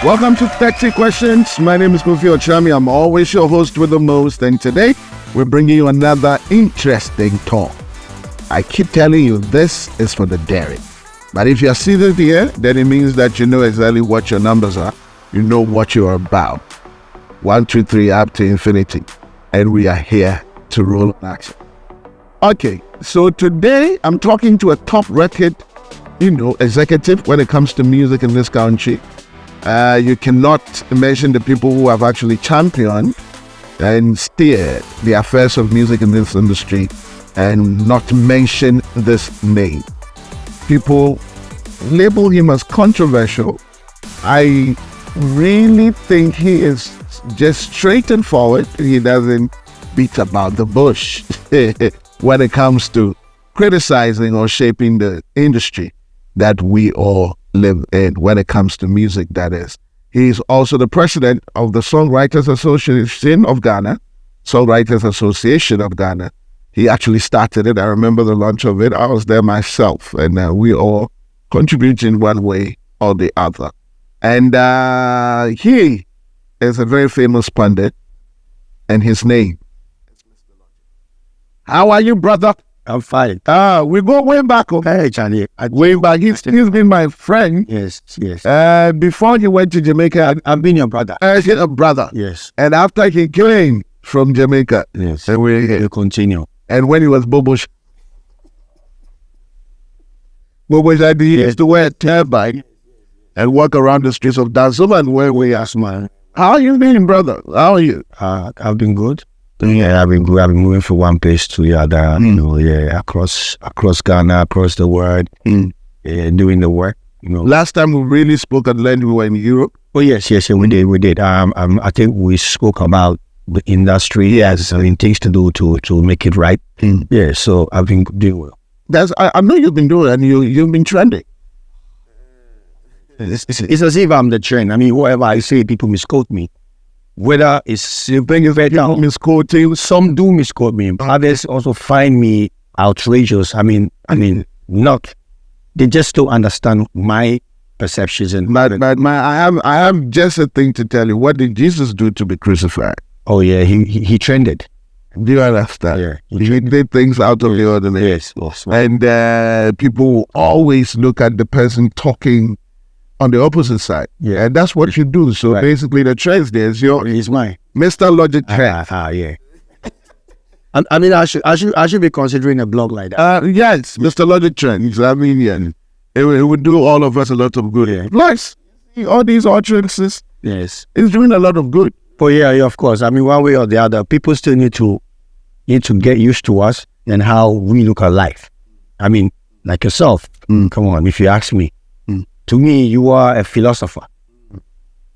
Welcome to 30 Questions. My name is Quophi Okyeame. I'm always your host with the most, and today we're bringing you another interesting talk. I keep telling you, this is for the daring. But if you're seated here, then it means that you know exactly what your numbers are. You know what you're about. 1, 2, 3, up to infinity. And we are here to roll on action. Okay, so today I'm talking to a top record, executive when it comes to music in this country. You cannot mention the people who have actually championed and steered the affairs of music in this industry and not mention this name. People label him as controversial. I really think he is just straight and forward. He doesn't beat about the bush when it comes to criticizing or shaping the industry that we all live in, when it comes to music, that is. He's also the president of the Songwriters Association of Ghana, Songwriters Association of Ghana. He actually started it. I remember the launch of it. I was there myself, and we all contribute in one way or the other. And he is a very famous pundit, and his name is Mr. Logic. How are you, brother? I'm fine. We go way back. Hey, Charlie. Way back. He's been my friend. Yes. Before he went to Jamaica, I've been your brother. He's a brother. Yes. And after he came from Jamaica, yes, and we'll continue. And when he was Bobosh, he used to wear a turban and walk around the streets of Darzuma and where we are, man. How you been, brother? How are you? I've been good. Yeah, I've been moving from one place to the other, across Ghana, across the world, doing the work. Last time we really spoke at length, we were in Europe. Oh yes, we did. I think we spoke about the industry, and things to do to make it right. Yeah, so I've been doing well. I know you've been doing, and you've been trending. It's as if I'm the trend. I mean, whatever I say, people misquote me. Whether it's misquoting, some do misquote me. Others also find me outrageous. I mean, not. They just don't understand my perceptions. And I have just a thing to tell you. What did Jesus do to be crucified? Oh yeah, he trended. Do you understand? Yeah, he did things out of the ordinary. Yes. And people always look at the person talking on the opposite side. Yeah. And that's what you do. So basically the trend there is he's mine. Mr. Logic trend. Yeah. I mean, I should be considering a blog like that. Yes, Mr. Logic trends. I mean, yeah. It would do all of us a lot of good. Yeah. Plus, all these utterances, yes, it's doing a lot of good. Oh yeah, of course. I mean, one way or the other, people still need to get used to us and how we look at life. I mean, like yourself. Come on, if you ask me. To me, you are a philosopher.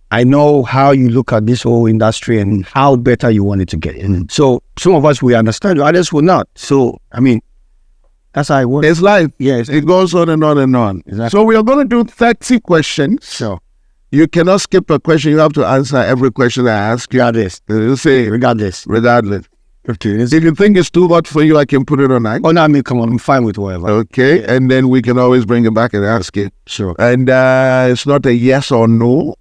I know how you look at this whole industry and how better you want it to get. So some of us will understand, others will not. So, I mean, that's how it works. It's life. Yes. It goes on and on and on. Exactly. So we are going to do 30 questions. So you cannot skip a question. You have to answer every question I ask you. Regardless. You say regardless. Okay. If you think it's too hot for you, I can put it on ice. Oh, no, I mean, come on. I'm fine with whatever. Okay. Yeah. And then we can always bring it back and ask it. Sure. And it's not a yes or no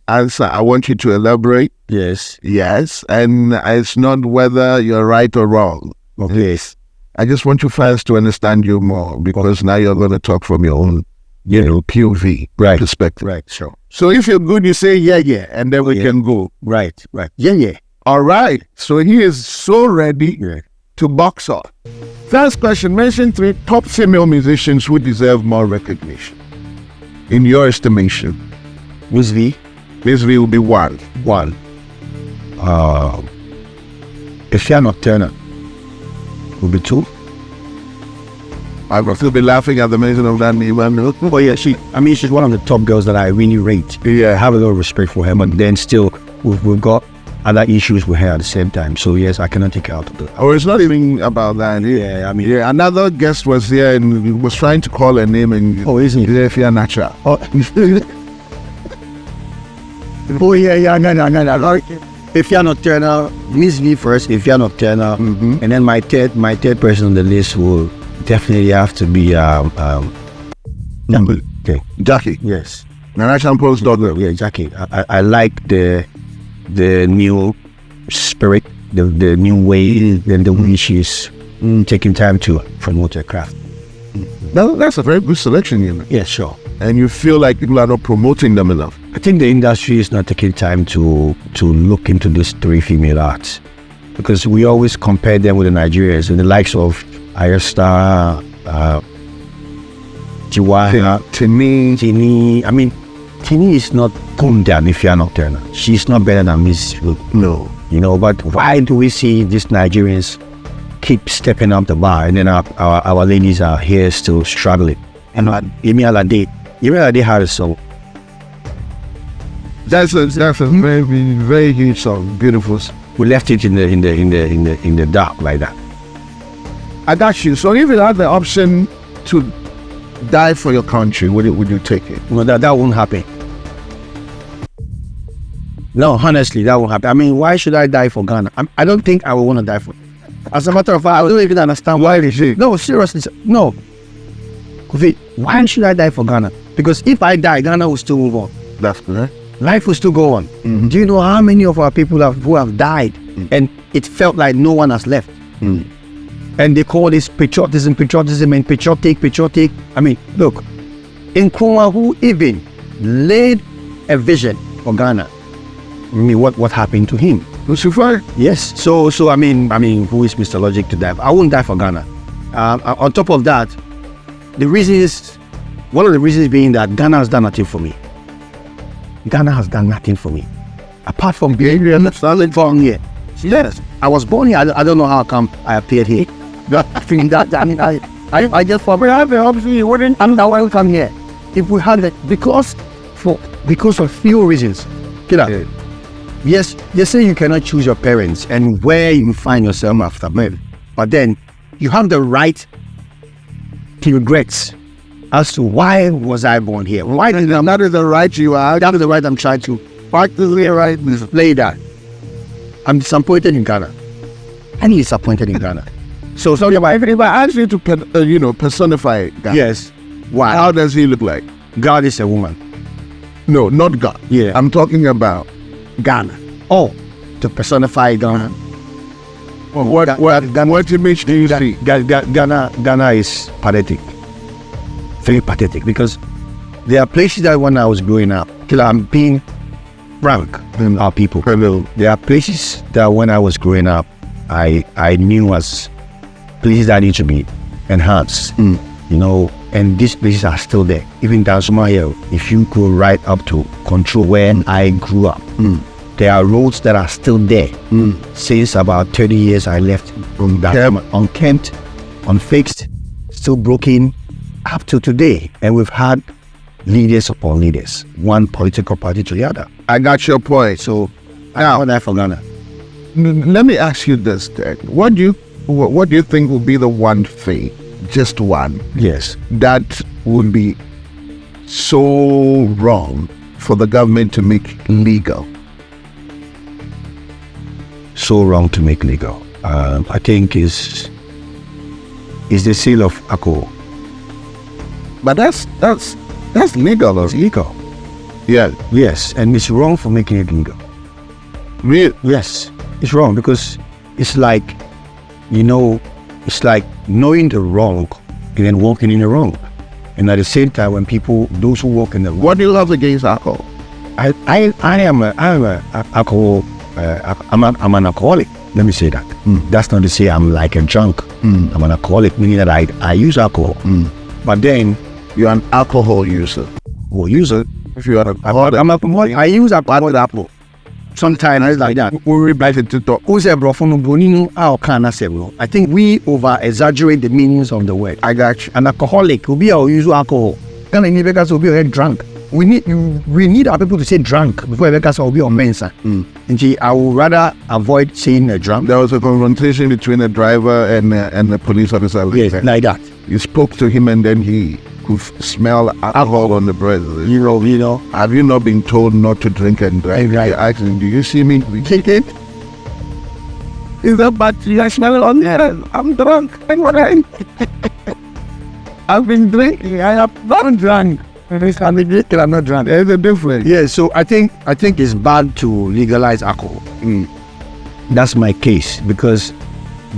answer. I want you to elaborate. Yes. Yes. And it's not whether you're right or wrong. Okay. Yes. I just want you fans to understand you more, because now you're going to talk from your own, POV perspective. Right. Sure. So if you're good, you say yeah, and then we can go. Right. Yeah. All right. So he is so ready to box off. First question, mention 3 top female musicians who deserve more recognition, in your estimation. Miss V will be 1. Ifeanyi Turner will be 2. I will still be laughing at the mention of that name. Oh yeah, she's one of the top girls that I really rate. Yeah. I have a lot of respect for her, but then still, we've got other issues with her at the same time. So yes, I cannot take her out of the... Oh, it's not even about that. Yeah, I mean... Yeah, another guest was here and he was trying to call her name and... Oh, isn't it? If you're natural. Oh, yeah, no. Ifeanyi Turner, Miss V first, Ifeanyi Turner, and then my third person on the list will definitely have to be Okay. Jackie. Yes. Nana Champo's daughter. Yeah, exactly. I like the new spirit, the new way, and the way she's taking time to promote her craft. That's a very good selection, you know. Yeah, sure. And you feel like people are not promoting them enough. I think the industry is not taking time to look into these three female arts, because we always compare them with the Nigerians and the likes of Ayesta, Tiwa, Tini. I mean, Tini is not come down if you are not there now. She's not better than Miss. No. You know, but why do we see these Nigerians keep stepping up the bar, and then our ladies are here still struggling? And Yemi Alade had a song. That's a very, very huge song. Beautiful. We left it in the dark like that. I got you. So if you had the option to die for your country, would you take it? No, that won't happen. No, honestly, that won't happen. I mean, why should I die for Ghana? I don't think I would want to die for it. As a matter of fact, I don't even understand why they say. No, seriously, no. Quophi, why should I die for Ghana? Because if I die, Ghana will still move on. That's correct. Life will still go on. Mm-hmm. Do you know how many of our people who have died, and it felt like no one has left? And they call this patriotism, and patriotic. I mean, look, Nkrumah, who even laid a vision for Ghana, I mean, what happened to him? Lucifer? Yes. So I mean, who is Mr. Logic to die? I won't die for Ghana. On top of that, one of the reasons being that Ghana has done nothing for me. Ghana has done nothing for me, apart from being born here. Yes, I was born here. I don't know how come I appeared here. I think that I just thought, obviously you wouldn't. I'm not welcome here. If we had it, because of few reasons. Yeah. Yes, they say you cannot choose your parents and where you find yourself after birth, but then you have the right to regrets as to why was I born here? Why did that is the right you are. That is the right I'm trying to practically display that. I'm disappointed in Ghana. I'm disappointed in Ghana. So if I ask you to personify God. Yes. Why? How does he look like? God is a woman. No, not God. Yeah. I'm talking about Ghana. Oh, to personify Ghana. Well, what image do you see? Ghana is pathetic. Very pathetic, because there are places that when I was growing up, till I'm being frank with our people, there are places that when I was growing up, I knew as places that need to be enhanced. You know, and these places are still there. Even down Somalia, if you go right up to Control where I grew up, there are roads that are still there. Since about 30 years I left from that, unkempt, unfixed, still broken, up to today. And we've had leaders upon leaders, one political party to the other. I got your point. So now, that for Ghana. Let me ask you this, Ted. What do you think will be the one thing, just one, yes, that would be so wrong for the government to make legal? So wrong to make legal. I think is the sale of alcohol. But that's legal. It's legal. Yeah. Yes, and it's wrong for making it legal. Really? Yes, it's wrong because it's like, you know, it's like knowing the wrong and then walking in the wrong. And at the same time, when those who walk in the wrong. What do you have against alcohol? I'm an alcoholic. Let me say that. That's not to say I'm like a drunk. I'm an alcoholic, meaning that I use alcohol. But then you're an alcohol user. Well, user. If you are I'm alcoholic. I use alcohol. Sometimes it's like that. I think we over exaggerate the meanings of the word. I got you. An alcoholic will be our usual alcohol. Because will be drunk. We need our people to say drunk before because will be on mensa. And I would rather avoid saying a drunk. There was a confrontation between a driver and the police officer. Yes, like that. You spoke to him and then he could smell alcohol on the breath. You know. Have you not been told not to drink and drive? Right. I asked him, do you see me take it? Is that bad? I smell it on there. I'm drunk. I've been drinking. I have not drunk. I'm drinking, I'm not drunk. There's a difference. Yeah, so I think it's bad to legalize alcohol. That's my case, because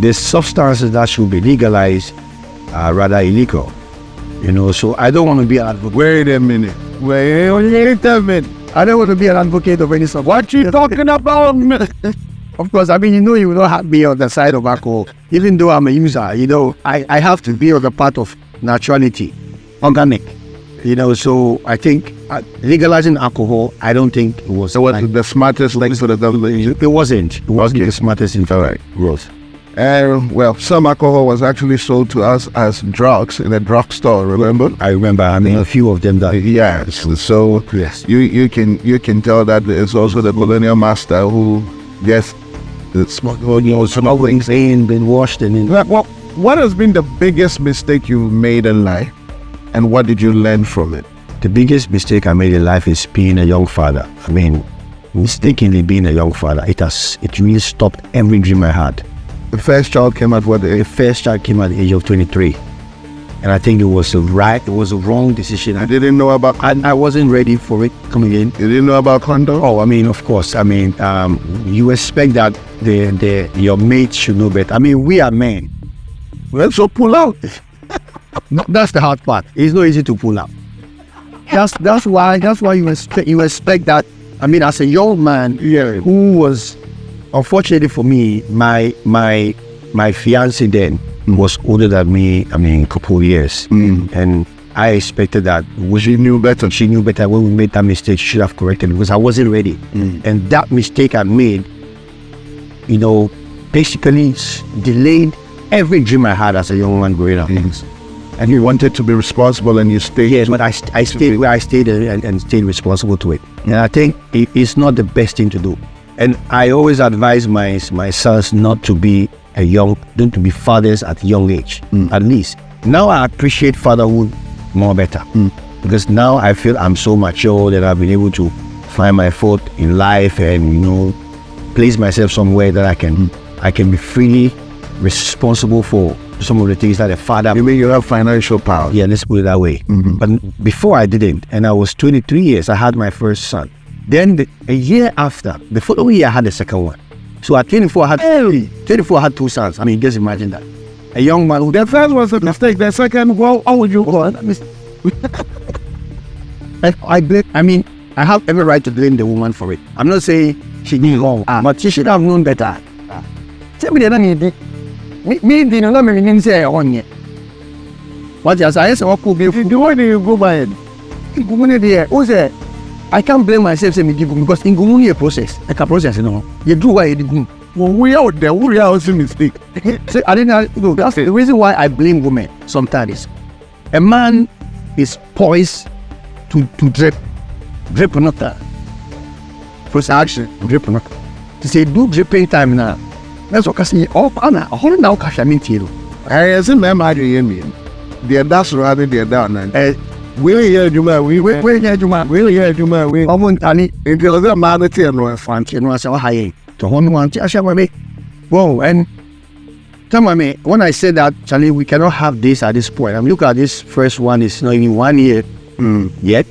the substances that should be legalized are rather illegal. So I don't want to be an advocate. Wait a minute. I don't want to be an advocate of any sort. What you talking about? Of course, I mean, you will not have me on the side of alcohol. Even though I'm a user, I have to be on the part of naturality, organic. So I think legalizing alcohol, I don't think it was the smartest thing for the government. It wasn't the smartest thing. All right. Growth. Well, some alcohol was actually sold to us as drugs in a drugstore. Remember? I remember. I mean, a few of them that. Yes. So yes, you can tell that it's also the colonial master who gets the smuggling in, been washed and in. Well, what has been the biggest mistake you've made in life, and what did you learn from it? The biggest mistake I made in life is being a young father. I mean, mistakenly being a young father. It really stopped every dream I had. The first child came at what age? The first child came at the age of 23. And I think it was a wrong decision. I didn't know about... I wasn't ready for it coming in. You didn't know about condom? Oh, I mean, of course. I mean, you expect that your mates should know better. I mean, we are men. Well, so pull out. No, that's the hard part. It's not easy to pull out. That's why you expect that. I mean, as a young man, who was... Unfortunately for me, my fiance then was older than me. I mean, a couple of years, and I expected that she knew better. She knew better. When we made that mistake, she should have corrected it, because I wasn't ready. And that mistake I made, basically delayed every dream I had as a young man growing up. And you wanted to be responsible, and you stayed. Yes, but I stayed where I stayed and stayed responsible to it. And I think it's not the best thing to do. And I always advise my sons not to be fathers at a young age, at least. Now I appreciate fatherhood more better, because now I feel I'm so mature that I've been able to find my foot in life and, place myself somewhere that I can be freely responsible for some of the things that a father... You mean you have financial power? Yeah, let's put it that way. But before I didn't, and I was 23 years, I had my first son. Then a year after, the following year, I had the second one. So at 24, I had two sons. I mean, just imagine that. A young man who... The first was a mistake. The second, well, how would you go? I mean, I have every right to blame the woman for it. I'm not saying she did wrong, but she should have known better. Tell me that me didn't know me didn't say on yet. What you say? The way you go by it. I can't blame myself saying because in Gumuni a process, like a process, you do what you did. Well, we out there, we are also mistake. So I didn't know. That's the reason why I blame women sometimes. A man is poised to drip or not. First action, drip or not. To say do dripping time now. That's what I say. Oh, Anna, a whole now cash I mean to you. I see them arguing. They're that's rather they're down. We're here, Juma. We're here, Juma. We almost any until the man that's here no fancy no so high. To one I shall me. Whoa, and tell me when I said that, Charlie, we cannot have this at this point. I mean, look at this first one, it's not even 1 year yet.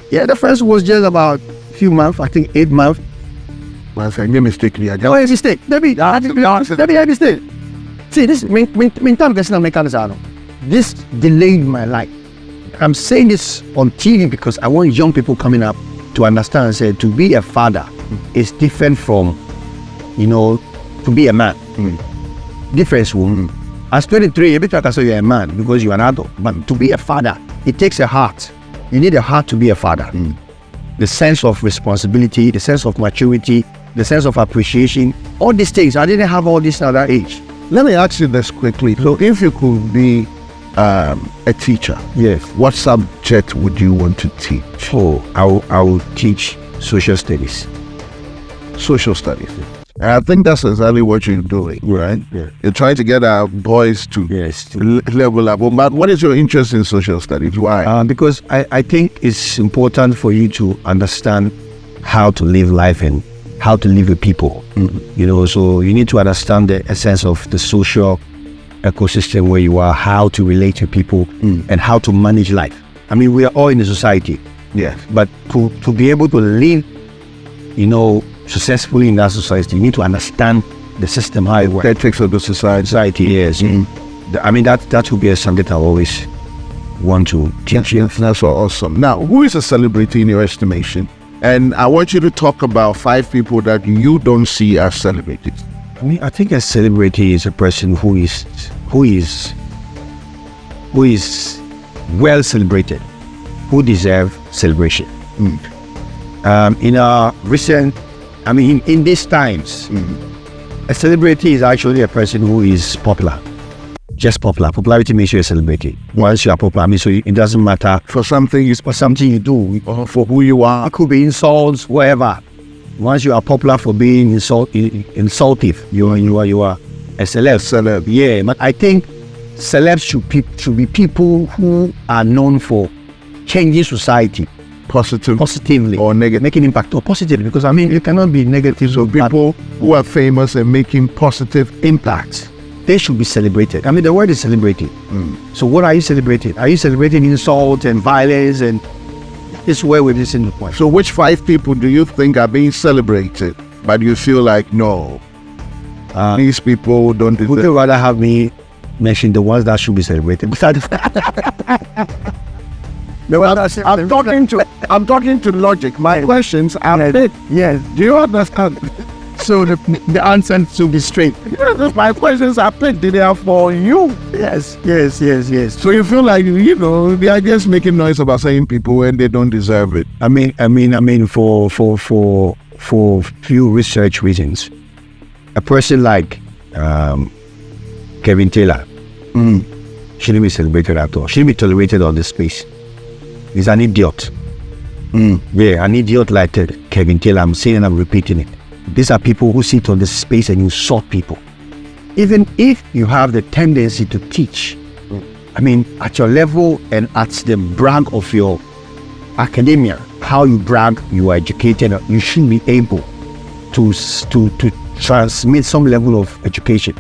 Yeah, the first was just about a few months, I think 8 months. Well, I made mistake. No, it's a mistake. Let me mistake. See, this this delayed my life. I'm saying this on TV because I want young people coming up to understand and say to be a father is different from, to be a man. Difference. As 23, every time I say you're a man because you're an adult. But to be a father, it takes a heart. You need a heart to be a father. The sense of responsibility, the sense of maturity, the sense of appreciation, all these things. I didn't have all this at that age. Let me ask you this quickly. So if you could be a teacher, yes, what subject would you want to teach? Oh, I will teach social studies. Social studies. And I think that's exactly what you're doing, right? Yeah. You're trying to get our boys to level up. But what is your interest in social studies? Why? Because I think it's important for you to understand how to live life and how to live with people. So you need to understand the essence of the social ecosystem where you are, how to relate to people and how to manage life. I mean, we are all in a society. Yes. But to be able to live, successfully in that society, you need to understand the system, how it works. The ethics of the society. Yes. I mean, that would be something I always want to teach. Yes, that's awesome. Now, who is a celebrity in your estimation? And I want you to talk about 5 people that you don't see as celebrities. I mean, I think a celebrity is a person who is well celebrated, who deserve celebration. In our recent, I mean, in these times, a celebrity is actually a person who is popular. Just popular. Popularity makes you a celebrity. Once you are popular, I mean, so it doesn't matter For something you do, for who you are. it could be insults, whatever. Once you are popular for being insultive, you are a celeb. Yeah, but I think celebs should be people who are known for changing society positively or negative. making impact, or positively, because I mean, you cannot be negative. So people who are famous and making positive impacts, they should be celebrated. I mean, the word is celebrated. So what are you celebrating? Are you celebrating insult and violence? And this is where we're missing the point. So which 5 people do you think are being celebrated, but you feel like, no, these people don't deserve? Would you rather have me mention the ones that should be celebrated? I'm talking to logic. My questions are big. Yes. Do you understand? So the answer should be straight. My questions are big. They are for you. Yes. So you feel like, they are just making noise about saying people when they don't deserve it. I mean, for few research reasons, a person like Kevin Taylor shouldn't be celebrated at all. Shouldn't be tolerated on the space. He's an idiot. Yeah, an idiot like Kevin Taylor. I'm saying and I'm repeating it. These are people who sit on the space and insult people. Even if you have the tendency to teach, I mean, at your level and at the brag of your academia, how you brag, you are educated, you should be able to transmit some level of education.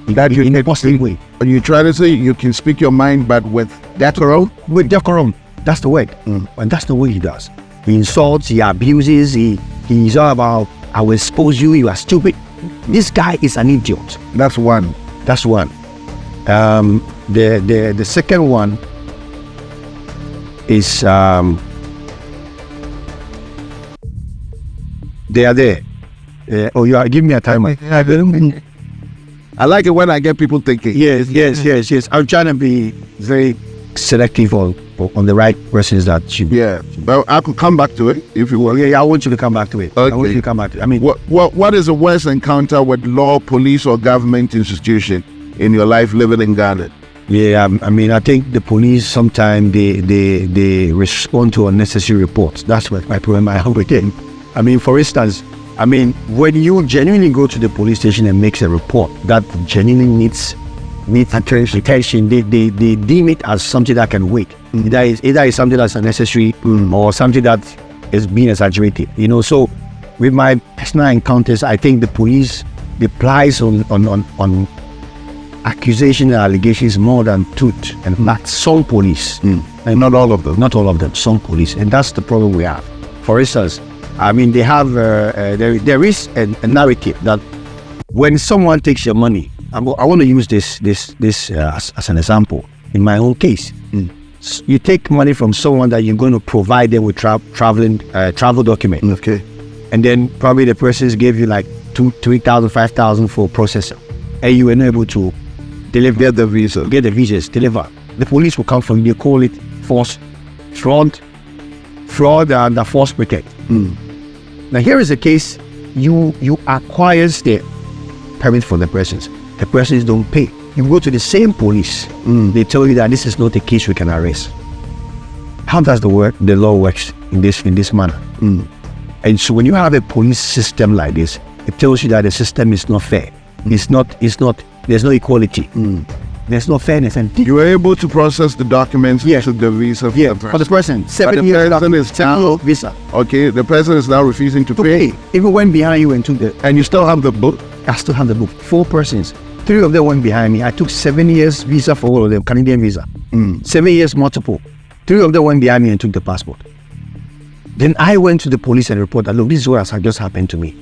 That you in a positive way. You try to say you can speak your mind, but with decorum? With decorum. That's the word. And that's the way he does. He insults, he abuses, he's all about, I will expose you, you are stupid. This guy is an idiot. That's one. The second one is they are there. You are giving me a timer. I like it when I get people thinking. Yes. I'm trying to be very selective on the right persons that should. Yeah, but I could come back to it if you want. Yeah, I want you to come back to it. Okay. I want you to come back to it. I mean, what is the worst encounter with law, police, or government institution in your life living in Ghana? Yeah, I mean, I think the police sometimes they respond to unnecessary reports. That's what my problem I have with them. I mean, for instance, when you genuinely go to the police station and make a report that genuinely needs attention, they deem it as something that can wait. Either is something that's unnecessary or something that is being exaggerated. So with my personal encounters, I think the police replies on accusation and allegations more than truth. And not some police, and not all of them, some police, and that's the problem we have. For instance, they have there is a narrative that when someone takes your money, I want to use this as an example in my own case. You take money from someone that you're going to provide them with travel document. Okay. And then probably the person gave you like 3,000, 5,000 for processing, and you were not able to deliver. Get the visas, deliver. The police will come from you. They call it fraud and force protect. Now here is the case: you acquire the permit for the persons. The persons don't pay. You go to the same police. They tell you that this is not a case we can arrest. How does the law works in this manner? And so when you have a police system like this, it tells you that the system is not fair. It's not. There's no equality. There's no fairness. And you were able to process the documents to the visa for the person. 7 years visa. Okay, the person is now refusing to pay. Even went behind you and took and you still have the book? I still have the book. 4 persons. 3 of them went behind me. I took 7 years visa for all of them, Canadian visa. 7 years multiple. 3 of them went behind me and took the passport. Then I went to the police and reported, look, this is what has just happened to me.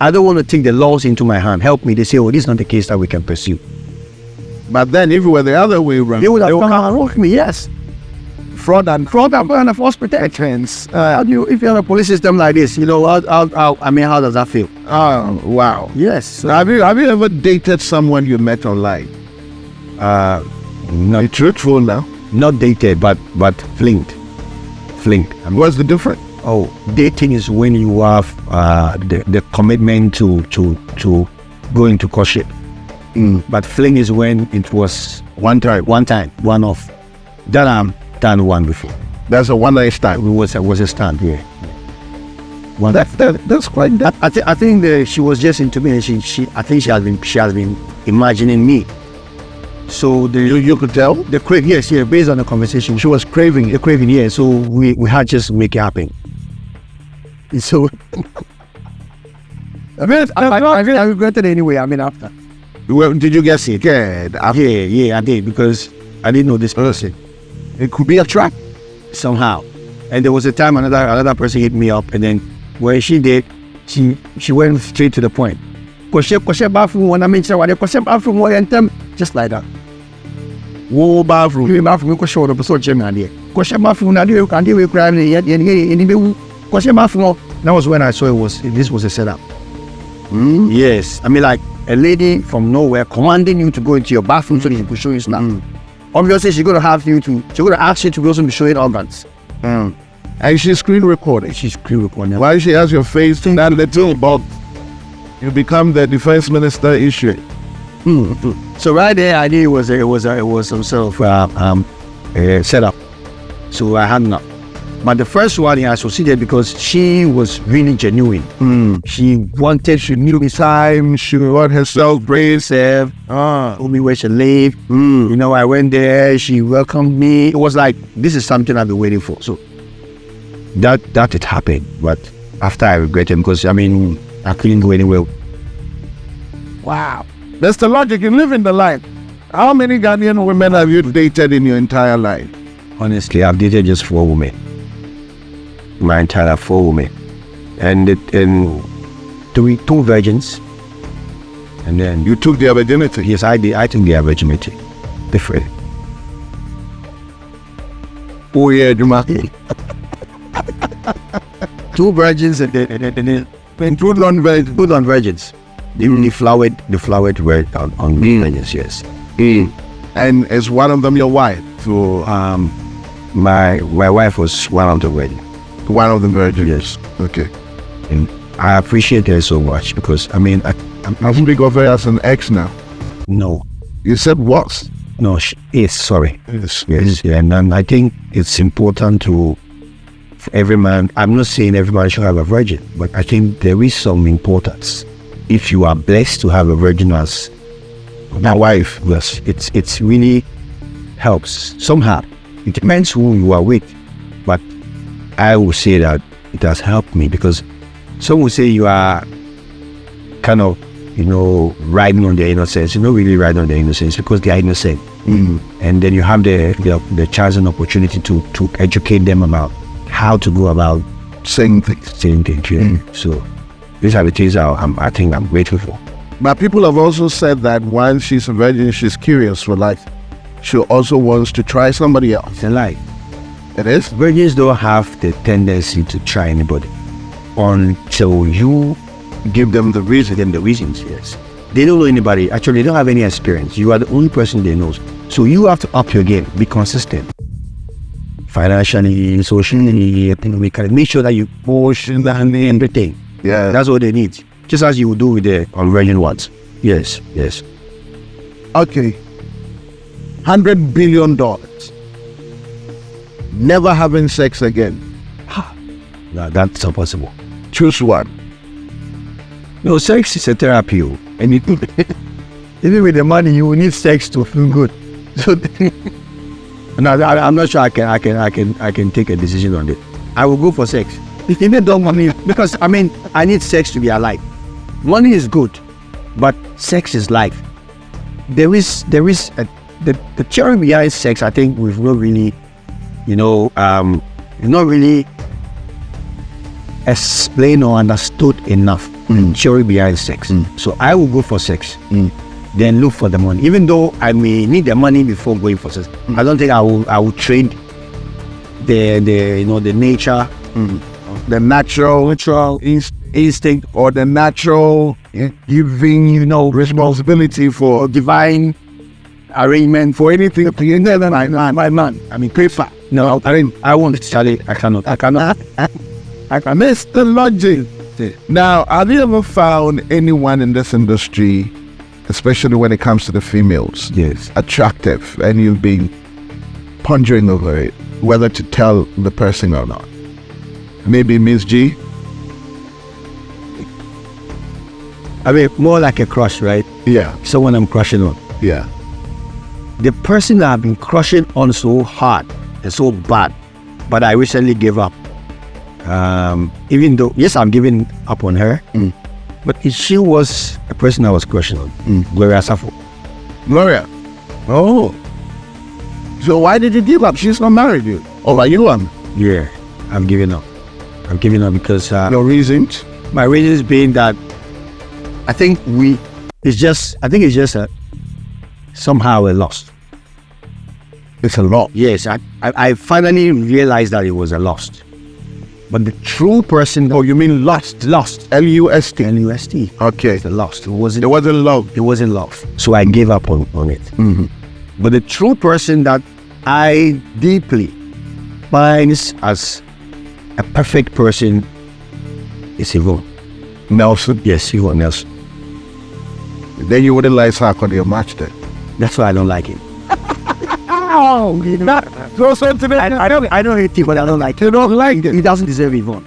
I don't want to take the laws into my hand. Help me. They say, oh, this is not the case that we can pursue. But then if it were the other way around, They would have come and robbed me, yes. fraud and false pretense. If you have a police system like this, how does that feel? Oh, wow. Yes. So have you ever dated someone you met online? Not Be truthful now. not dated, but flinged. What's the difference? Oh, dating is when you have the commitment to go into courtship. But fling is when it was One time. one off. That I've done one before. That's a one-night stand. It was a stand, yeah. That's quite that. I think she was just into me, and I think she has been imagining me. So You could tell the crave, yes, yeah, based on the conversation, she was craving the it. craving, yeah. So we had just make it happen. So I regretted it anyway. After. Well, did you get scared? Yeah, I did, because I didn't know this person It could be a trap. somehow. And there was a time another person hit me up, and then when she did, she went straight to the point. Just like that. Whoa, bathroom. That was when I saw this was a setup. Yes, like a lady from nowhere commanding you to go into your bathroom so that she could show you stuff. Obviously, she's gonna ask you to also be showing organs. And she's screen recording. She's screen recording. Why she has your face in that little box? You become the defense minister issue. So right there, I knew it was some sort of setup. So I had enough. But the first one I succeeded because she was really genuine. She wanted to meet me time. She got herself brave. Told me where she lived. I went there. She welcomed me. It was like, this is something I've been waiting for. So that it happened. But after I regret it, because I couldn't go anywhere. Wow. That's the logic. You live in the life. How many Ghanaian women have you dated in your entire life? Honestly, I've dated just 4 women. My entire 4 women. And 2 virgins. And then You took their virginity. yes, I did. I took their virginity. Different. Oh yeah, Juma. 2 virgins and then And two non-virgin. 2 non-virgins. The flowered word on virgins, yes. And is one of them your wife? So my wife was one of the wedding. One of them virgin. Yes. Okay. And I appreciate her so much because I speak of her as an ex now. no, You said was. no, she is sorry. Yes. Yes, yeah, and I think it's important for every man. I'm not saying every man should have a virgin, but I think there is some importance. If you are blessed to have a virgin as My wife. yes, it's really helps somehow. It depends who you are with, but I would say that it has helped me because some would say you are kind of riding on their innocence. You're not really riding on their innocence because they are innocent. And then you have the chance and opportunity to educate them about how to go about Saying things. saying things. Yeah. So these are the things I think I'm grateful for. But people have also said that once she's a virgin, she's curious for life. She also wants to try somebody else. It's a lie. It is? Virgins don't have the tendency to try anybody until you Give them the reason. give them the reasons. Yes, they don't know anybody. Actually, they don't have any experience. You are the only person they know. So you have to up your game. Be consistent. Financially, socially, economically. Make sure that you push and everything. Yeah. That's what they need. Just as you would do with the unvirgin ones. Yes. Okay. $100 billion. Never having sex again. That's impossible. Choose one. No, sex is a therapy, and even with the money, you will need sex to feel good. So, no, I'm not sure I can take a decision on it. I will go for sex. If you don't money, because I need sex to be alive. Money is good, but sex is life. There is the theory behind sex. I think we've not really, not really explained or understood enough theory behind sex. So I will go for sex, then look for the money. Even though I may need the money before going for sex, I don't think I will trade the nature, the natural instinct, or the natural giving, responsibility for divine arrangement for anything. my man. I mean, paper. No, I won't, Charlie. I cannot. Mr. Logic. Now, have you ever found anyone in this industry, especially when it comes to the females, Yes. attractive, and you've been pondering over it, whether to tell the person or not? Maybe Miss G? I mean, more like a crush, right? Yeah. Someone I'm crushing on. Yeah. The person that I've been crushing on so hard and so bad, but I recently gave up. Even though, yes, I'm giving up on her, but she was a person I was crushing on. Gloria Safo. Gloria? Oh. So why did you give up? She's not married, you. Oh, are you on? Yeah, I'm giving up. I'm giving up because Your reasons? my reasons being that I think it's just somehow a loss. It's a lot. Yes, I finally realized that it was a loss. But the true person, Oh, you mean lost? L-U-S-T. L-U-S-T. Okay. The lost. It wasn't love. It wasn't love. So I gave up on it. But the true person that I deeply find as a perfect person is Yvonne. Nelson. Yes, Yvonne Nelson. Then you wouldn't like Sark on your match then. That's why I don't like him. Oh, I don't hate him, but I don't like him. You don't like it. He doesn't deserve Yvonne.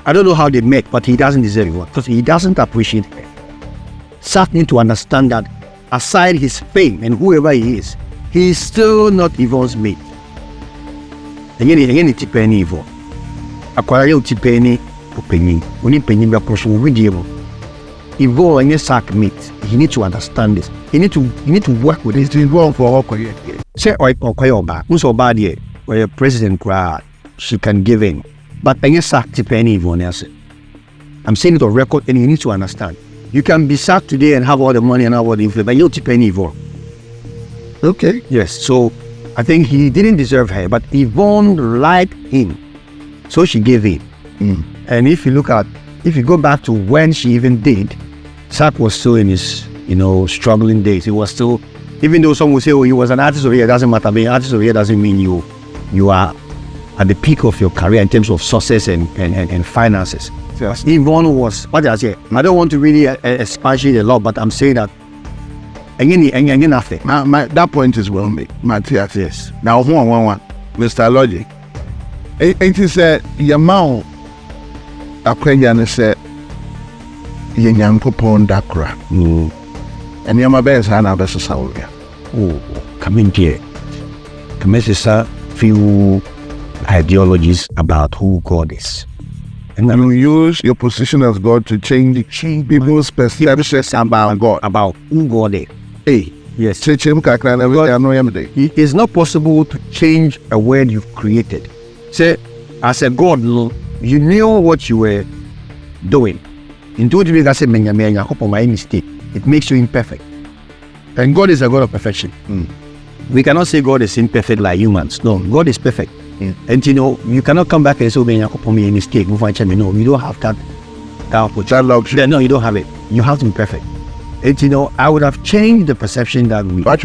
I don't know how they met, but he doesn't deserve Yvonne because he doesn't appreciate her. Sark need to understand that aside his fame and whoever he is still not Yvonne's mate. Again, it's penny Yvonne. Acquire penny for penny. We need penny by portion redeemable. Yvonne and Sark meet. He need to understand this. He need to work with this. It's involved for Okyeame. Say Okyeame, who's so bad here? Where president crowd, she can give in. But any sacked to penny Yvonne else. I'm saying it on record, and you need to understand. You can be sacked today and have all the money and have all the influence, but you'll tip penny Yvonne. Okay. Yes, so I think he didn't deserve her, but Yvonne liked him, so she gave in. And if you go back to when she even did, Sark was still in his, struggling days. He was still, even though some will say, oh, he was an artist over here, it doesn't matter. Being an artist over here doesn't mean you are at the peak of your career in terms of success and finances. Yes. Yvonne was, what did I say? I don't want to really expatiate a lot, but I'm saying that, again, nothing. That point is well made. Matthias. Yes. Now, one, Mr. Logic. It is said, Yamao Okyeame said, Yenyankopon Dakra. And Yamabe is Hana versus Sauria. Oh, come in here. Come in, sir, few ideologies about who God is. And you use your position as God to change people's perceptions about God. About who God is. Hey, yes. It is not possible to change a word you've created. Say, as a God, you knew what you were doing. In two ways, I said, I hope on my mistake. It makes you imperfect. And God is a God of perfection. We cannot say God is imperfect like humans. No, God is perfect. And you cannot come back and say, I hope on my mistake. No, you don't have that luxury. No, you don't have it. You have to be perfect. And I would have changed the perception that we. Very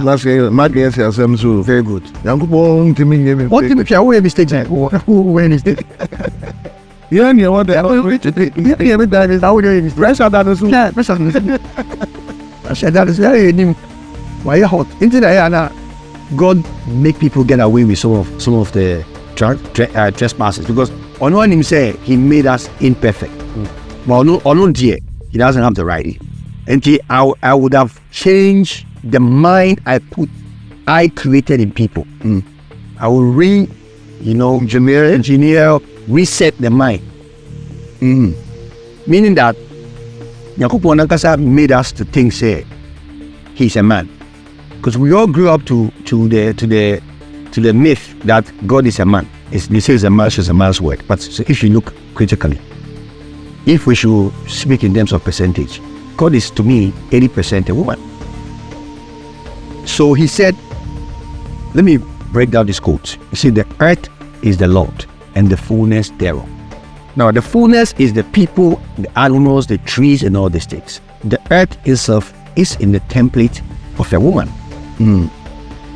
good. What did you say? Mistakes? When is it? Yeah, you want that? I said that is very why you hot. Internet God make people get away with some of the trespasses because on one him say he made us imperfect. But on dear, he doesn't have the right. And I would have changed the mind I created in people. I will engineer, reset the mind. Meaning that Nyankopon Nankasa made us to think, say, he's a man. Because we all grew up to to the myth that God is a man. They say it's a man's word. But if you look critically, if we should speak in terms of percentage, God is to me 80% a woman. So he said, let me break down this quote. You see, the earth is the Lord and the fullness thereof. Now, the fullness is the people, the animals, the trees, and all these things. The earth itself is in the template of a woman.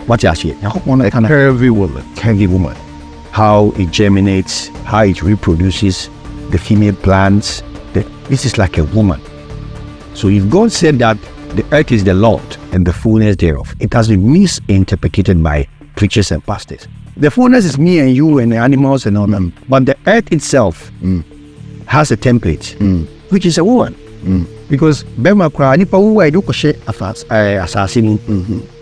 What you see? A curvy woman. Curvy woman. How it germinates, how it reproduces, the female plants. This is like a woman. So if God said that the earth is the Lord and the fullness thereof, it has been misinterpreted by preachers and pastors. The fullness is me and you and the animals and all that. But the earth itself has a template, which is a woman. Because Bema Kwa nipa uwa idu koshe assassin,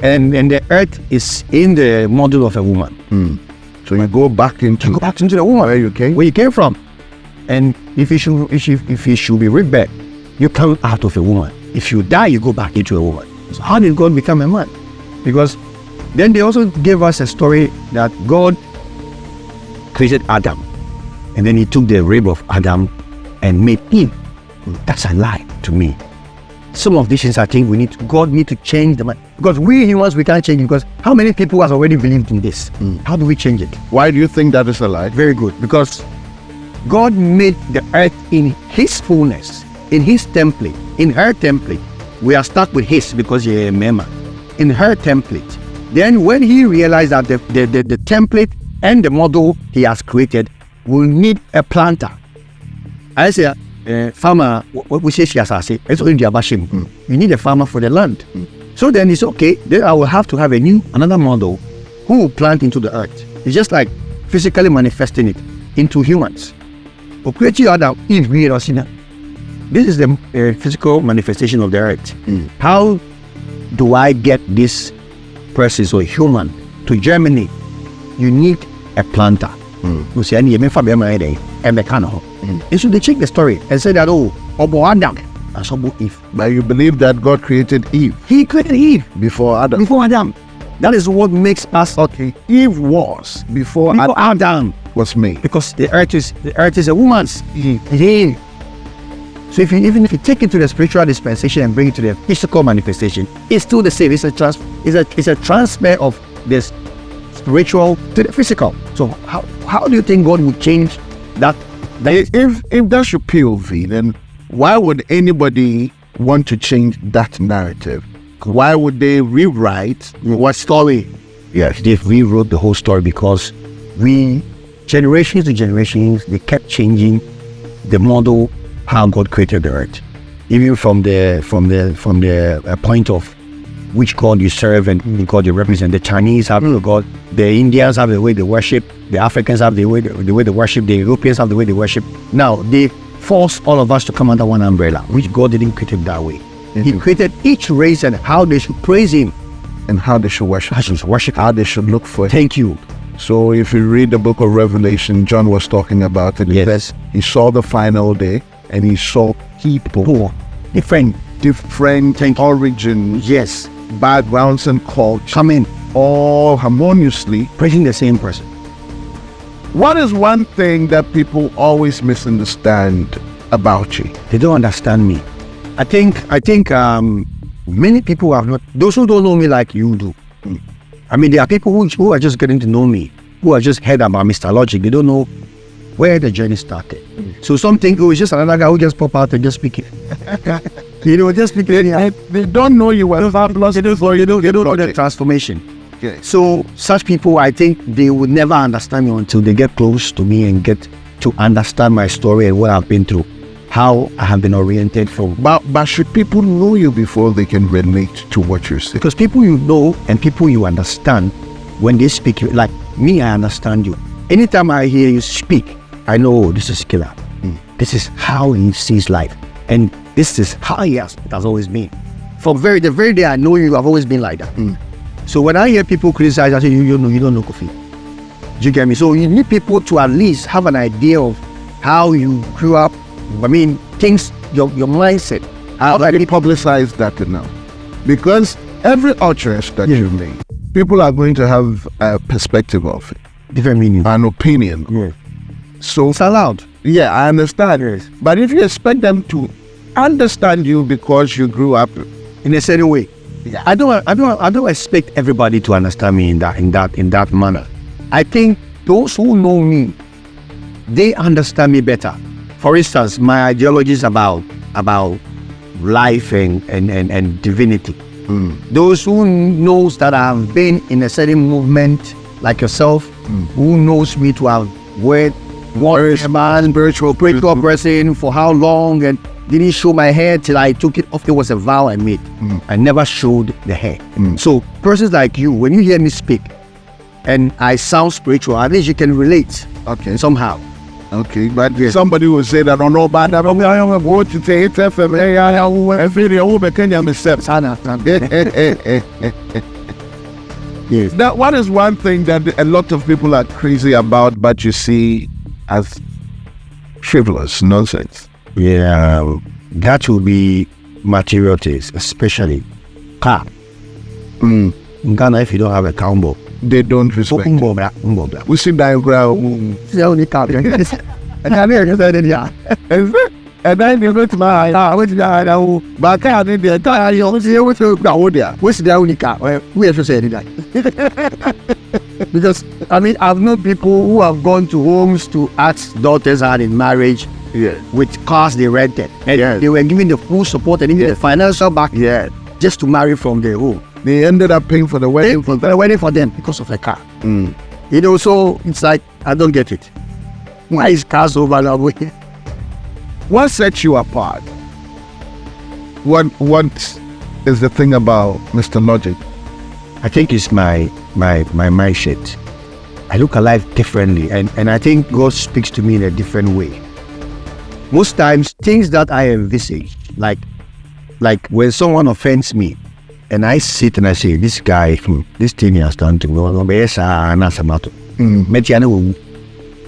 and the earth is in the model of a woman. So you go back into the woman where you came from. And if you should be rebirthed, you come out of a woman. If you die, you go back into a woman. So how did God become a man? Because then they also gave us a story that God created Adam, and then he took the rib of Adam and made Eve. That's a lie to me. Some of these things I think God need to change the man. Because we humans, we can't change it, because how many people has already believed in this? How do we change it? Why do you think that is a lie? Very good. Because God made the earth in his fullness, in his template, in her template. We are stuck with his because you're a member. In her template. Then when he realized that the template and the model he has created will need a planter. I say, farmer, what we say, it's only the you need a farmer for the land. So then it's okay, then I will have to have another model who will plant into the earth. It's just like physically manifesting it into humans. This is the physical manifestation of the earth. How do I get this person or human to germinate? You need a planter. You see, and so they check the story and say that, Obo Adam and Obo Eve. But you believe that God created Eve? He created Eve before Adam. Before Adam. That is what makes us okay. Eve was before Adam was made. Because the earth is a woman's. Eve. So even if you take it to the spiritual dispensation and bring it to the physical manifestation, it's still the same. It's a transfer of this spiritual to the physical. So how do you think God would change that? If that's your POV, then why would anybody want to change that narrative? Why would they rewrite what story? Yes, they rewrote the whole story because generations to generations, they kept changing the model how God created the earth, even from the point of which God you serve and who God you represent. The Chinese have a God, the Indians have the way they worship, the Africans have the way they worship, the Europeans have the way they worship. Now they force all of us to come under one umbrella, which God didn't create it that way. He created each race and how they should praise him and how they should worship. How they should look for him. Thank you. So if you read the book of Revelation, John was talking about it. Yes. He saw the final day and he saw people, different origins, yes, backgrounds and culture come in all harmoniously praising the same person. What is one thing that people always misunderstand about you? They don't understand me. I think many people have not, those who don't know me like you do. I mean, there are people who are just getting to know me, who are just heard about Mr. Logic. They don't know where the journey started. So some think, it's just another guy who just pop out and just speak it. Just speak it. They don't know you were fabulous. They don't know the transformation. Okay. So such people, I think they will never understand me until they get close to me and get to understand my story and what I've been through, how I have been oriented from. But should people know you before they can relate to what you're saying? Because people you know and people you understand, when they speak, like me, I understand you. Anytime I hear you speak, I know this is Killer. This is how he sees life. And this is how it has always been. From the very day I know you, I've always been like that. So when I hear people criticize, I say, you don't know Quophi. Do you get me? So you need people to at least have an idea of how you grew up. I mean, things, your mindset. How do you publicize that enough? Because every utterance that you make, people are going to have a perspective of it, Different meaning. an opinion. Yeah. So It's allowed. yeah, I understand. Yes. But if you expect them to understand you because you grew up, In a certain way. yeah, I don't expect everybody to understand me in that manner. I think those who know me, they understand me better. For instance, my ideologies about life and divinity. Those who knows that I've been in a certain movement like yourself, who knows me to have worked a man, spiritual person for how long, and didn't show my hair till I took it off. It was a vow I made. I never showed the hair. So persons like you, when you hear me speak and I sound spiritual, at least you can relate. Okay. Somehow. Okay, but somebody will say that, oh no, but I don't go to say it. Yes. Now, what is one thing that a lot of people are crazy about, but you see as frivolous nonsense? Yeah, that will be material taste, especially car. In Ghana, if you don't have a combo, They don't respect. We see that ground. And then you go to my house, but I can't be a tire. You always hear what you're there. What's the only car? We have to say that. Because, I mean, I've known people who have gone to homes to ask daughters out in marriage with cars they rented. And they were given the full support and even the financial back just to marry from their home. They ended up paying for the wedding For them because of a car. You know, so it's like, I don't get it. Why is cars over that way? What sets you apart? What is the thing about Mr. Logic? I think it's my mindset. I look at life differently, and I think God speaks to me in a different way. Most times, things that I envisage, like when someone offends me, and I sit and I say, this guy, this thing he has done to me,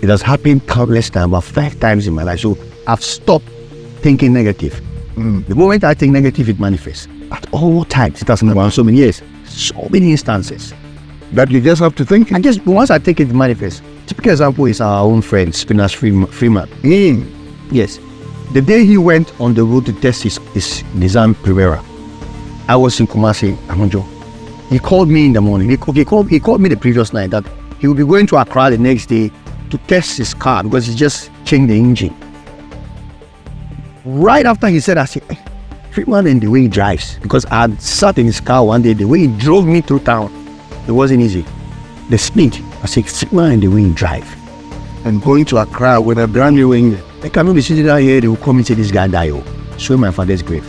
it has happened countless times, about 5 times in my life. So I've stopped thinking negative. The moment I think negative, it manifests. At all times, it has been so many years, so many instances. That you just have to think. And just once I think it manifests. Typical example is our own friend, Spinas Freeman. Yes. The day he went on the road to test his Nissan Primera, I was in Kumasi, Amonjo. He called me in the morning. He called me the previous night that he would be going to Accra the next day to test his car because he just changed the engine. Right after he said, I said, Freeman and the way he drives, because I had sat in his car one day, the way he drove me through town, it wasn't easy. The speed, I said, Freeman and the way he drive. And going to Accra with a brand new engine. They cannot be sitting down here, they will come and say, this guy died, show my father's grave.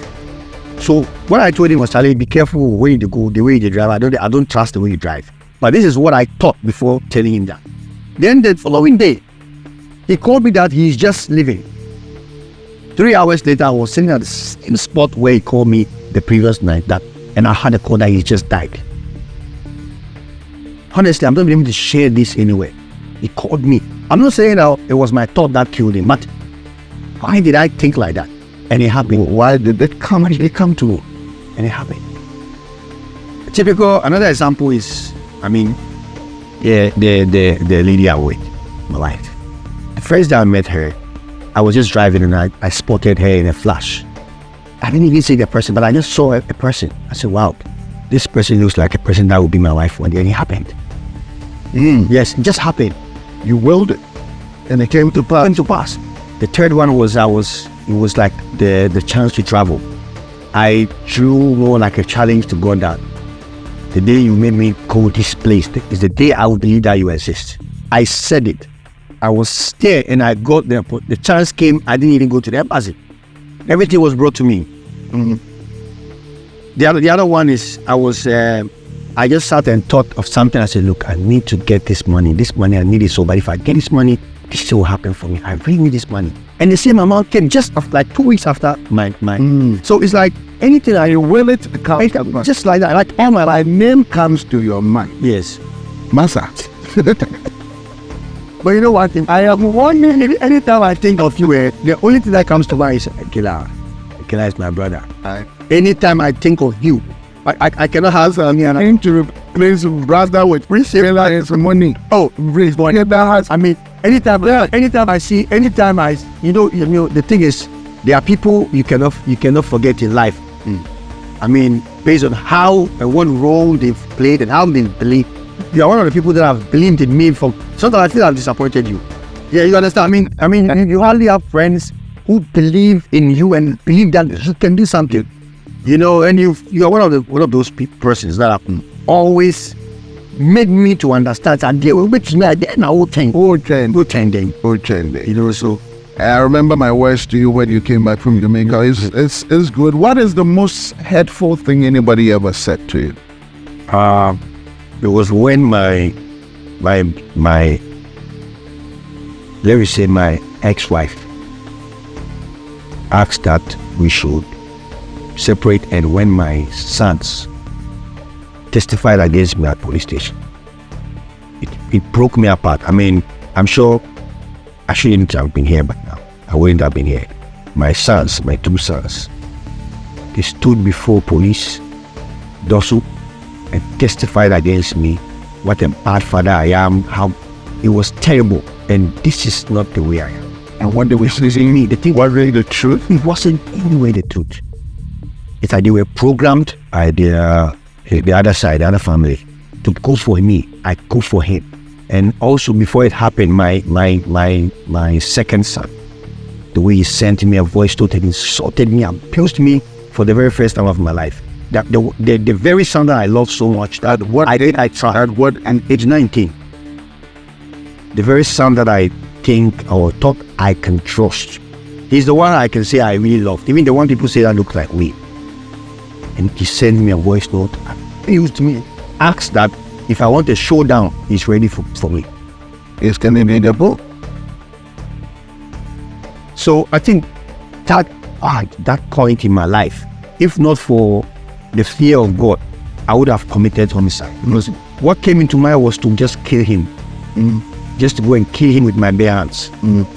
So what I told him was, Charlie, be careful where you go, the way you drive. I don't trust the way you drive. But this is what I thought before telling him that. Then the following day, he called me that he's just leaving. 3 hours later, I was sitting at the same spot where he called me the previous night, and I had a call that he just died. Honestly, I'm not able to share this anywhere. He called me. I'm not saying that it was my thought that killed him, but why did I think like that? And it happened. Why did it come? It come to me, and it happened. Typical. Another example is, the lady I'm with, my wife. The first day I met her, I was just driving and I spotted her in a flash. I didn't even see the person, but I just saw a person. I said, wow, this person looks like a person that would be my wife one day. And it happened. Yes, it just happened. You willed it, and it came to pass. The third one was, it was like the chance to travel. I drew more like a challenge to God that the day you made me go this place is the day I will believe that you exist. I said it. I was there and I got there, but the chance came, I didn't even go to the embassy. Everything was brought to me. The other one is, I just sat and thought of something. I said, look, I need to get this money. This money, I need it so, but if I get this money, this will happen for me. I really need this money. And the same amount came just after, like 2 weeks after my. So it's like anything I will it, just like that. Like all my life, name comes to your mind. Yes. Massa. But you know what? I am one minute. Anytime I think of you, the only thing that comes to mind is Akila. Akila is my brother. Anytime I think of you, I cannot have anything to Please, brother, with realize money. Oh, Raise money. I mean, anytime I see, the thing is, there are people you cannot forget in life. I mean, based on how and what role they've played and how they believe. You are one of the people that have believed in me for sometimes I feel I've disappointed you. Yeah, you understand? I mean, you hardly have friends who believe in you and believe that you can do something. And you are one of those persons that have always made me to understand that they will make me again a whole thing. So I remember my words to you when you came back from Jamaica. It's good. What is the most hurtful thing anybody ever said to you? It was when my let me say my ex-wife asked that we should separate, and when my sons testified against me at police station, it broke me apart. I mean, I'm sure I shouldn't have been here, but now I wouldn't have been here. My sons, my two sons, they stood before police, Dosu, and testified against me. What a bad father I am, how it was terrible, and this is not the way I am. And what they were saying me, the thing was really the truth. It wasn't anyway the truth. It's like they were programmed by the other side, the other family, to go for me. I go for him. And also before it happened, my second son, the way he sent me a voice note and insulted me, abused me for the very first time of my life. That the very son that I love so much, that what I did, I tried. What at age 19, the very son that I think or thought I can trust, he's the one I can say I really loved. Even the one people say that looks like me. And he sent me a voice note, abused me, asked that if I want a showdown, he's ready for me. It's gonna be the book. So I think that point in my life, if not for the fear of God, I would have committed homicide. Because what came into mind was to just kill him. Just to go and kill him with my bare hands.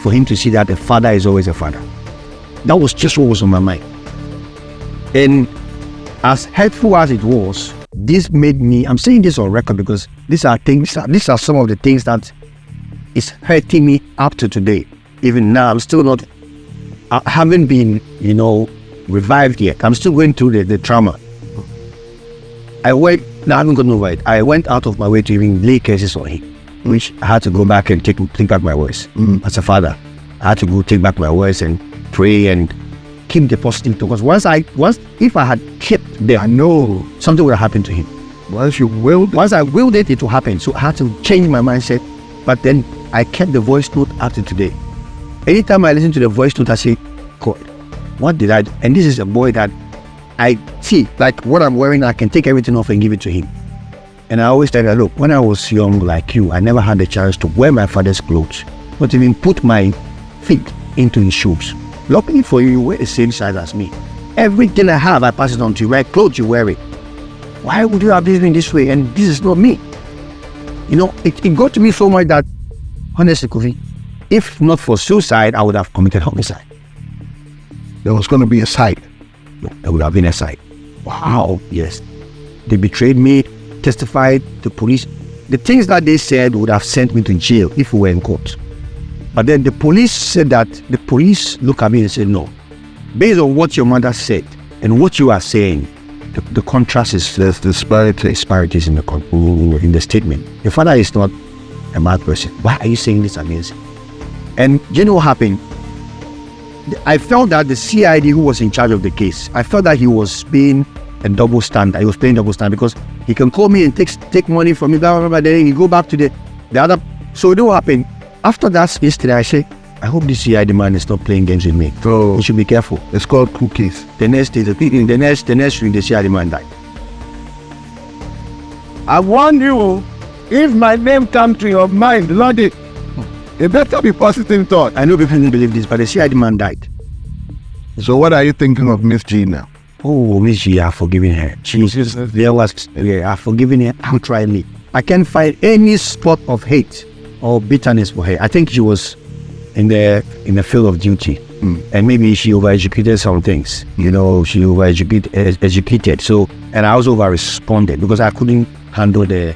For him to see that a father is always a father. That was just what was on my mind. And as hurtful as it was, this made me, I'm saying this on record because these are some of the things that is hurting me up to today. Even now, I'm still not, I haven't been, revived yet. I'm still going through the trauma. I haven't gotten over it. I went out of my way to even lay cases on him, which I had to go back and take back my voice. As a father, I had to go take back my voice and pray and keep the positive, because if I had kept there, I know something would have happened to him. Once I willed it, it will happen. So I had to change my mindset. But then I kept the voice note up to today. Anytime I listen to the voice note, I say, God, what did I do? And this is a boy that I see, like what I'm wearing, I can take everything off and give it to him. And I always tell her, look, when I was young like you, I never had the chance to wear my father's clothes, not even put my feet into his shoes. Luckily for you, you wear the same size as me. Everything I have, I pass it on to you. Wear clothes, you wear it. Why would you have this in this way? And this is not me. It got to me so much that, honestly, Quophi, if not for suicide, I would have committed homicide. There was going to be a side. No, there would have been a side. Wow. Yes. They betrayed me, testified to police. The things that they said would have sent me to jail if we were in court. But then the police said that, the police looked at me and said, no. Based on what your mother said and what you are saying, the contrast is, there's disparities in the statement. Your father is not a mad person. Why are you saying this against him? And you know what happened? I felt that the CID who was in charge of the case, I felt that he was being a double standard. He was playing double standard because he can call me and take money from me, blah, blah, blah, then he go back to the other. So you know what happened? After that yesterday, I say, I hope this CID man is not playing games with me. So he should be careful. It's called cookies. The next day, the next week, the CID man died. I warn you, if my name comes to your mind, Lord, it better be positive thought. I know people didn't believe this, but the CID man died. So what are you thinking of Miss G now? Oh, Miss G, I've forgiven her. I've forgiven her outrightly. I can't find any spot of hate or bitterness for her. I think she was in the field of duty. And maybe she overeducated some things. You know, she educated. So, and I also over-responded because I couldn't handle the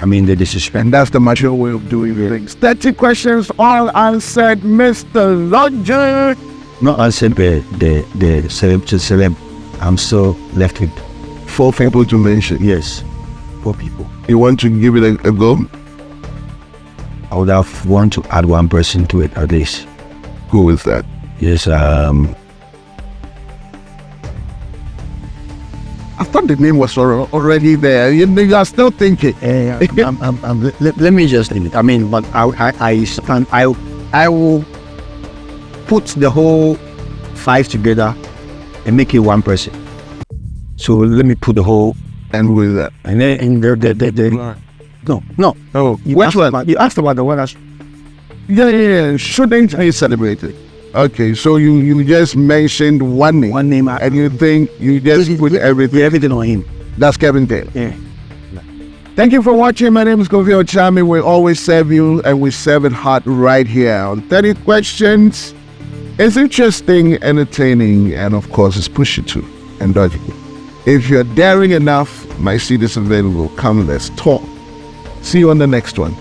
disrespect. And that's the mature way of doing things. 30 questions, all answered, Mr. Logic. Not answered the celeb. I'm still left with 4 people to mention. Yes, 4 people. You want to give it a go? I would have want to add 1 person to it at least. Who is that? Yes, I thought the name was already there. You are still thinking. let me just leave it. But I will put the whole 5 together and make it 1 person. So let me put the whole and with that. And then no. Oh, which one? You asked about the one. Yeah. Shouldn't I celebrate it? Okay, so you just mentioned one name, and you think you just put everything on him. That's Kevin Taylor. Yeah. Thank you for watching. My name is Quophi Okyeame. We always serve you, and we serve it hot right here on 30 Questions. It's interesting, entertaining, and of course, it's push you to indulge you. If you're daring enough, my seat is available. Come, let's talk. See you on the next one.